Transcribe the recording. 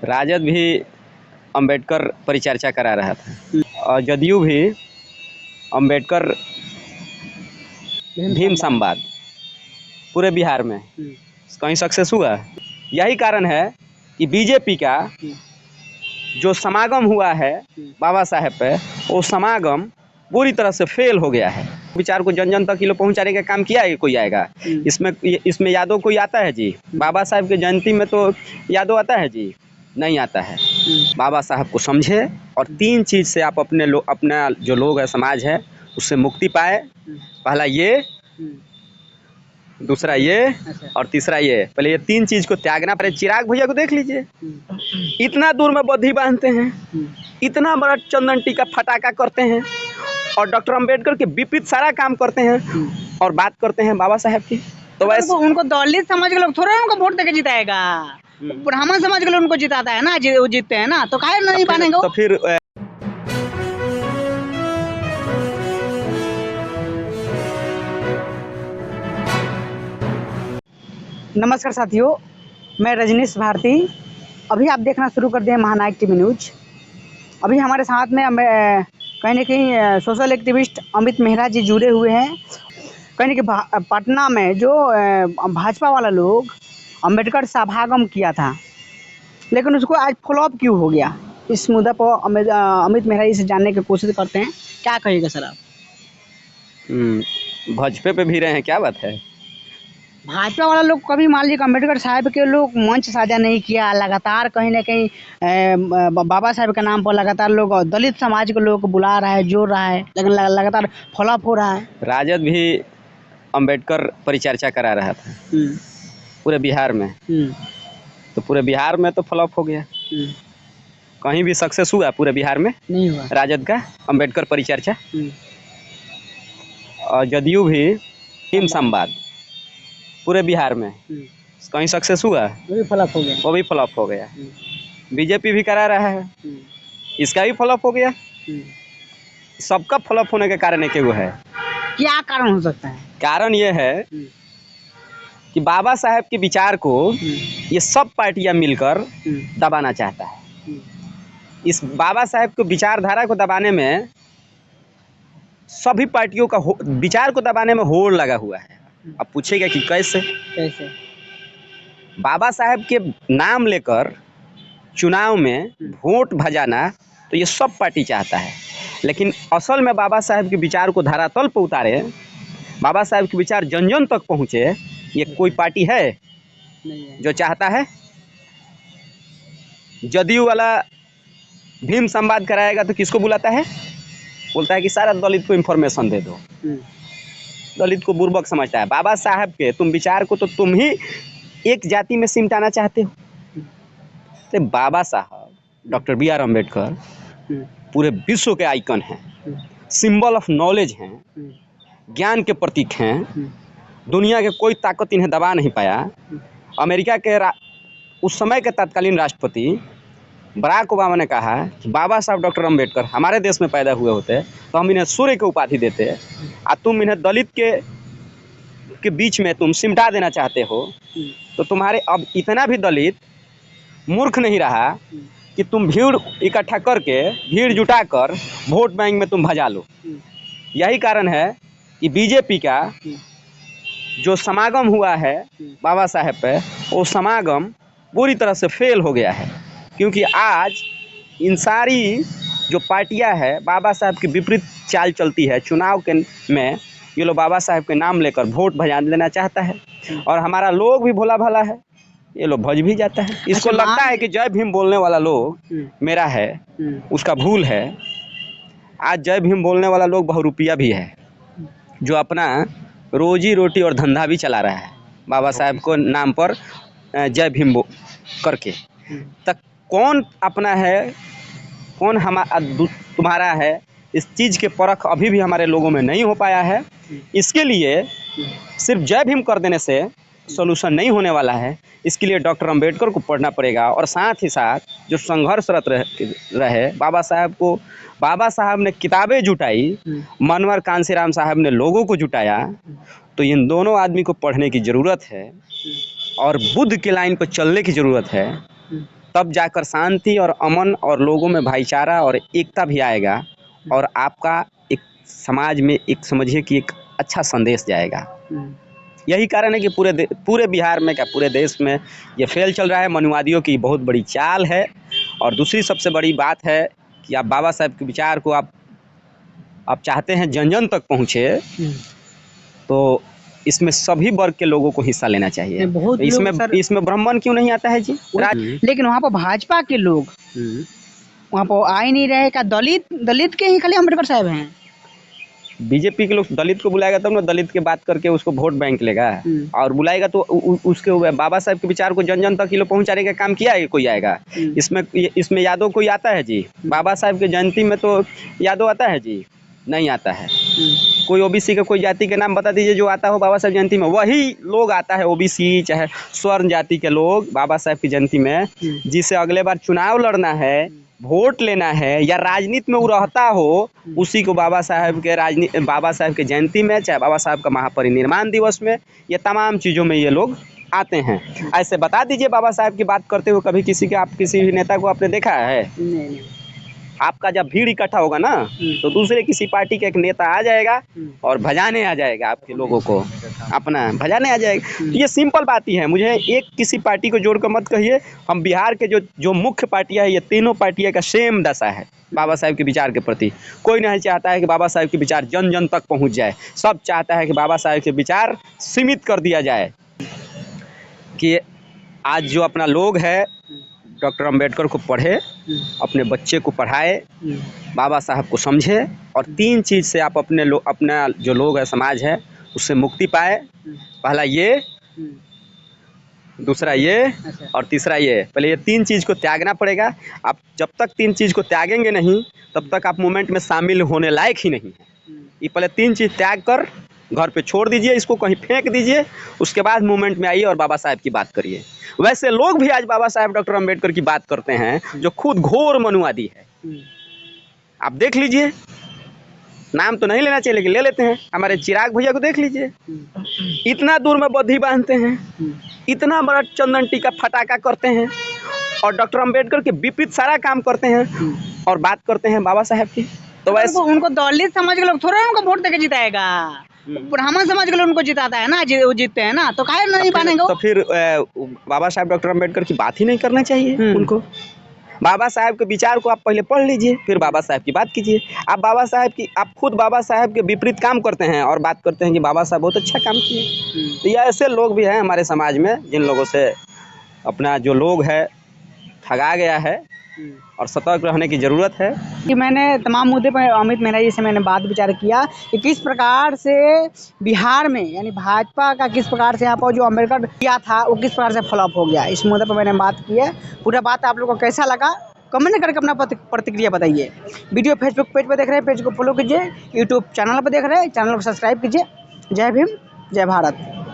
राजद भी अंबेडकर परिचर्चा करा रहा था और जदयू भी अंबेडकर भीम संवाद पूरे बिहार में कहीं सक्सेस हुआ। यही कारण है कि बीजेपी का जो समागम हुआ है बाबा साहेब पे, वो समागम पूरी तरह से फेल हो गया है। विचार को जन जन तक ये लोग पहुँचाने का काम किया है, कोई आएगा इसमें यादव कोई आता है जी? बाबा साहेब की जयंती में तो यादव आता है जी? नहीं आता है। बाबा साहब को समझे और 3 चीज़ से आप अपना जो लोग है, समाज है, उससे मुक्ति पाए। पहला ये, दूसरा ये और तीसरा ये। पहले ये 3 चीज़ को त्यागना पड़े। चिराग भैया को देख लीजिए, इतना दूर में बद्धी बांधते हैं, इतना बड़ा चंदन टीका फटाका करते हैं और डॉक्टर अंबेडकर के विपरीत सारा काम करते हैं और बात करते हैं बाबा साहेब की। तो वैसे उनको दलित समाज के लोग थोड़ा उनको वोट देके जिताएगा, ब्राह्मण समाज के लोग उनको जिताता है ना, वो जीतते हैं ना, तो काहे नहीं मानेंगे? तो फिर नमस्कार साथियों, मैं रजनीश भारती। अभी आप देखना शुरू कर दिए महानायक टीवी न्यूज। अभी हमारे साथ में कहीं ना कहीं सोशल एक्टिविस्ट अमित मेहरा जी जुड़े हुए हैं। कहीं ना कहीं पटना में जो भाजपा वाला लोग अंबेडकर सभागम किया था, लेकिन उसको आज फ्लॉप क्यों हो गया, इस मुद्दा पर अमित मेहरा जी से जानने की कोशिश करते हैं। क्या कहिएगा सर आप? भाजपा पे भी रहे हैं, क्या बात है? भाजपा वाला लोग कभी मान लीजिए अम्बेडकर साहब के लोग मंच साझा नहीं किया, लगातार कहीं ना कहीं बाबा साहब के नाम पर लगातार लोग दलित समाज के लोग को बुला रहा है, जोड़ रहा है, लेकिन लगातार फ्लॉप हो रहा है। राजद भी अंबेडकर परिचर्चा करा रहा था पूरे बिहार में, तो पूरे बिहार में तो फ्लॉप हो गया। कहीं भी सक्सेस हुआ पूरे बिहार में नहीं हुआ राजद का अंबेडकर परिचर्चा। और जदयू भी भीम संवाद पूरे बिहार में कहीं सक्सेस हुआ, वो भी फ्लॉप हो गया। वो भी फ्लॉप हो गया। बीजेपी भी करा रहा है, इसका भी फ्लॉप हो गया। सबका फ्लॉप होने का कारण एक है। क्या कारण हो सकता है? कारण ये है कि बाबा साहेब के विचार को ये सब पार्टियां मिलकर दबाना चाहता है। इस बाबा साहेब के विचारधारा को दबाने में सभी पार्टियों का विचार को दबाने में होड़ लगा हुआ है। अब पूछेगा कि कैसे? बाबा साहेब के नाम लेकर चुनाव में वोट भजाना तो ये सब पार्टी चाहता है, लेकिन असल में बाबा साहेब के विचार को धरातल पर उतारे, बाबा साहेब के विचार जन जन तक पहुँचे, ये कोई पार्टी है जो चाहता है? जदयू वाला भीम संवाद कराएगा तो किसको बुलाता है? बोलता है कि सारा दलित को इन्फॉर्मेशन दे दो। दलित को बुर्बक समझता है। बाबा साहब के तुम विचार को तो तुम ही एक जाति में सिमटाना चाहते हो। तो बाबा साहब डॉक्टर BR अम्बेडकर पूरे विश्व के आइकन हैं, सिंबल ऑफ नॉलेज हैं, ज्ञान के प्रतीक हैं। दुनिया के कोई ताकत इन्हें दबा नहीं पाया। अमेरिका के उस समय के तत्कालीन राष्ट्रपति बराक ओबामा ने कहा कि बाबा साहब डॉक्टर अम्बेडकर हमारे देश में पैदा हुए होते तो हम इन्हें सूर्य की उपाधि देते, और तुम इन्हें दलित के बीच में तुम सिमटा देना चाहते हो। तो तुम्हारे अब इतना भी दलित मूर्ख नहीं रहा कि तुम भीड़ इकट्ठा करके, भीड़ जुटाकर वोट बैंक में तुम भजा लो। यही कारण है कि बीजेपी का जो समागम हुआ है बाबा साहेब पे, वो समागम पूरी तरह से फेल हो गया है। क्योंकि आज इन सारी जो पार्टियां है बाबा साहब के विपरीत चाल चलती है। चुनाव के में ये लोग बाबा साहब के नाम लेकर वोट भजा लेना चाहता है, और हमारा लोग भी भोला भाला है, ये लोग भज भी जाता है। इसको लगता है कि जय भीम बोलने वाला लोग मेरा है, उसका भूल है। आज जय भीम बोलने वाला लोग बहुरूपिया भी है, जो अपना रोजी रोटी और धंधा भी चला रहा है बाबा साहब को नाम पर जय भीम करके। तक कौन अपना है, कौन तुम्हारा है, इस चीज़ के परख अभी भी हमारे लोगों में नहीं हो पाया है। इसके लिए सिर्फ जय भीम कर देने से सोल्यूशन नहीं होने वाला है। इसके लिए डॉक्टर अंबेडकर को पढ़ना पड़ेगा, और साथ ही साथ जो संघर्षरत रहे बाबा साहब ने किताबें जुटाई, मनवर कांसीराम साहब ने लोगों को जुटाया। तो इन दोनों आदमी को पढ़ने की ज़रूरत है और बुद्ध के लाइन पर चलने की ज़रूरत है। तब जाकर शांति और अमन और लोगों में भाईचारा और एकता भी आएगा, और आपका एक समाज में एक समझिए कि एक अच्छा संदेश जाएगा। यही कारण है कि पूरे बिहार में क्या पूरे देश में ये फेल चल रहा है। मनुवादियों की बहुत बड़ी चाल है। और दूसरी सबसे बड़ी बात है कि आप बाबा साहब के विचार को आप चाहते हैं जन जन तक पहुँचे, तो इसमें सभी वर्ग के लोगों को हिस्सा लेना चाहिए। बहुत इसमें ब्राह्मण क्यों नहीं आता है जी? लेकिन वहाँ पर भाजपा के लोग वहाँ पर आ ही नहीं रहे। क्या दलित के ही खाली अम्बेडकर साहब हैं? बीजेपी के लोग दलित को बुलाएगा तब ना दलित के बात करके उसको वोट बैंक लेगा, और बुलाएगा तो उसके बाबा साहब के विचार को जन जन तक पहुंचाने का काम किया है कोई आएगा? इसमें यादव कोई आता है जी? बाबा साहब के जयंती में तो यादव आता है जी? नहीं आता है। कोई ओबीसी का कोई जाति के नाम बता दीजिए जो आता हो बाबा साहब जयंती में। वही लोग आता है, ओबीसी चाहे स्वर्ण जाति के लोग बाबा साहब की जयंती में, जिसे अगले बार चुनाव लड़ना है, वोट लेना है, या राजनीति में वो रहता हो, उसी को बाबा साहब के जयंती में, चाहे बाबा साहब का महापरिनिर्वाण दिवस में, ये तमाम चीज़ों में ये लोग आते हैं। ऐसे बता दीजिए बाबा साहब की बात करते हुए कभी किसी भी नेता को आपने देखा है? नहीं। आपका जब भीड़ इकट्ठा होगा ना, तो दूसरे किसी पार्टी का एक नेता आ जाएगा और भजाने आ जाएगा, आपके लोगों को अपना भजाने आ जाएगा। तो ये सिंपल बात ही है। मुझे एक किसी पार्टी को जोड़कर मत कहिए। हम बिहार के जो मुख्य पार्टियां है, ये तीनों पार्टियां का सेम दशा है बाबा साहब के विचार के प्रति। कोई नहीं चाहता है कि बाबा साहब के विचार जन जन तक पहुँच जाए। सब चाहता है कि बाबा साहब के विचार सीमित कर दिया जाए। कि आज जो अपना लोग है डॉक्टर अंबेडकर को पढ़े, अपने बच्चे को पढ़ाए, बाबा साहब को समझे, और 3 चीज़ से आप अपना जो लोग है समाज है उससे मुक्ति पाए। पहला ये, दूसरा ये, और तीसरा ये। पहले ये 3 चीज़ को त्यागना पड़ेगा। आप जब तक 3 चीज़ को त्यागेंगे नहीं, तब तक आप मूवमेंट में शामिल होने लायक ही नहीं है। ये पहले 3 चीज़ त्याग कर घर पे छोड़ दीजिए, इसको कहीं फेंक दीजिए, उसके बाद मूवमेंट में आइए और बाबा साहब की बात करिए। वैसे लोग भी आज बाबा साहब डॉक्टर अंबेडकर की बात करते हैं जो खुद घोर मनुवादी है। आप देख लीजिए, नाम तो नहीं लेना चाहिए लेकिन ले लेते हैं। हमारे चिराग भैया को देख लीजिए, इतना दूर में बद्धी बांधते हैं, इतना बड़ा चंदन टीका फटाका करते हैं, और डॉक्टर अंबेडकर के विपरीत सारा काम करते हैं, और बात करते हैं बाबा साहब की। तो वैसे उनको दलित समाज के लोग थोड़ा उनको वोट देके जिताएगा। ब्राह्मण समाज के लोग उनको जिताता है ना, वो जीतते हैं ना, तो काहे नहीं मानेंगे? तो फिर बाबा साहब डॉक्टर अंबेडकर की बात ही नहीं करना चाहिए उनको। बाबा साहब के विचार को आप पहले पढ़ लीजिए, फिर बाबा साहब की बात कीजिए। आप खुद बाबा साहब के विपरीत काम करते हैं और बात करते हैं कि बाबा साहब बहुत अच्छा काम किए। तो ये ऐसे लोग भी हैं हमारे समाज में, जिन लोगों से अपना जो लोग है ठगा गया है, और सतर्क रहने की ज़रूरत है। कि मैंने तमाम मुद्दे पर अमित मेहरा जी से मैंने बात विचार किया कि किस प्रकार से बिहार में यानी भाजपा का किस प्रकार से यहाँ पर जो अम्बेडकर किया था वो किस प्रकार से फ्लॉप हो गया। इस मुद्दे पर मैंने बात की है। पूरा बात आप लोगों को कैसा लगा कमेंट करके अपना प्रतिक्रिया बताइए। वीडियो फेसबुक पेज पर देख रहे हैं, पेज को फॉलो कीजिए। यूट्यूब चैनल पर देख रहे हैं, चैनल को सब्सक्राइब कीजिए। जय भीम, जय भारत।